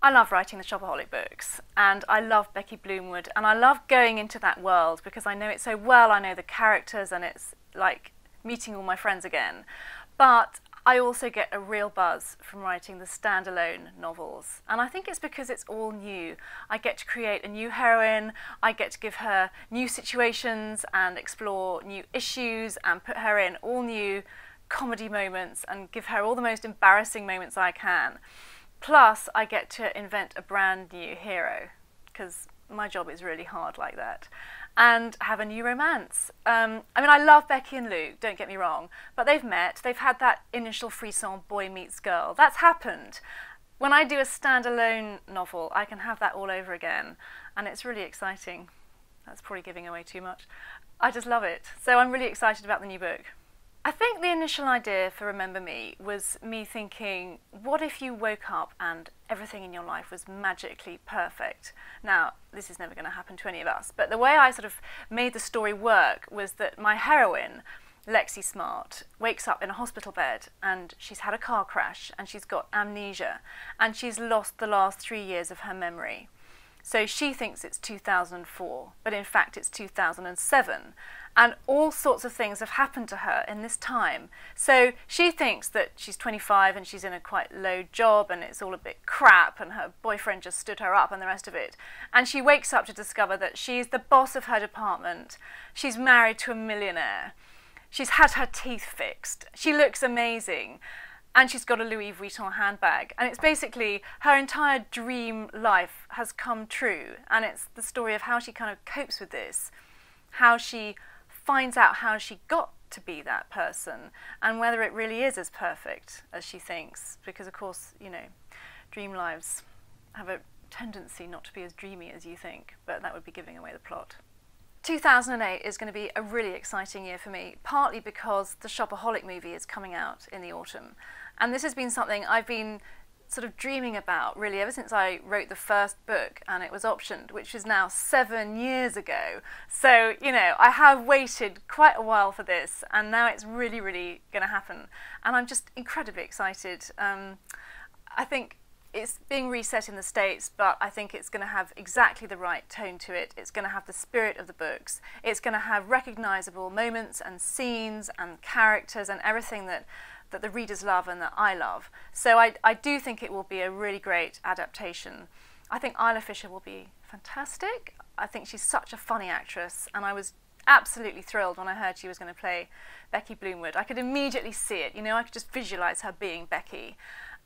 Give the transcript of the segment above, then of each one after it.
I love writing the Shopaholic books, and I love Becky Bloomwood, and I love going into that world because I know it so well. I know the characters, and it's like meeting all my friends again. But I also get a real buzz from writing the standalone novels, and I think it's because it's all new. I get to create a new heroine, I get to give her new situations and explore new issues and put her in all new comedy moments and give her all the most embarrassing moments I can. Plus, I get to invent a brand new hero, because my job is really hard like that, and have a new romance. I mean, I love Becky and Luke, don't get me wrong, but they've met, they've had that initial frisson, boy meets girl. That's happened. When I do a standalone novel, I can have that all over again, and it's really exciting. That's probably giving away too much. I just love it. So I'm really excited about the new book. I think the initial idea for Remember Me was me thinking, what if you woke up and everything in your life was magically perfect? Now, this is never going to happen to any of us, but the way I sort of made the story work was that my heroine, Lexi Smart, wakes up in a hospital bed and she's had a car crash and she's got amnesia and she's lost the last 3 years of her memory. So she thinks it's 2004, but in fact it's 2007. And all sorts of things have happened to her in this time. So she thinks that she's 25 and she's in a quite low job and it's all a bit crap and her boyfriend just stood her up and the rest of it. And she wakes up to discover that she's the boss of her department. She's married to a millionaire. She's had her teeth fixed. She looks amazing. And she's got a Louis Vuitton handbag. And it's basically her entire dream life has come true. And it's the story of how she kind of copes with this, how she finds out how she got to be that person, and whether it really is as perfect as she thinks. Because, of course, you know, dream lives have a tendency not to be as dreamy as you think, but that would be giving away the plot. 2008 is going to be a really exciting year for me, partly because the Shopaholic movie is coming out in the autumn. And this has been something I've been sort of dreaming about really ever since I wrote the first book and it was optioned, which is now 7 years ago. So, you know, I have waited quite a while for this, and now it's really, really going to happen. And I'm just incredibly excited. I think it's being reset in the States, but I think it's going to have exactly the right tone to it. It's going to have the spirit of the books. It's going to have recognisable moments and scenes and characters and everything that the readers love and that I love. So I do think it will be a really great adaptation. I think Isla Fisher will be fantastic. I think she's such a funny actress, and I was absolutely thrilled when I heard she was going to play Becky Bloomwood. I could immediately see it, you know, I could just visualise her being Becky.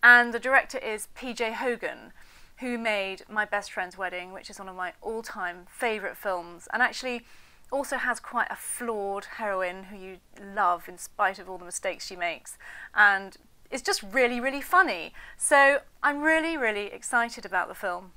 And the director is PJ Hogan, who made My Best Friend's Wedding, which is one of my all-time favourite films, and actually also has quite a flawed heroine who you love in spite of all the mistakes she makes, and it's just really, really funny. So I'm really, really excited about the film.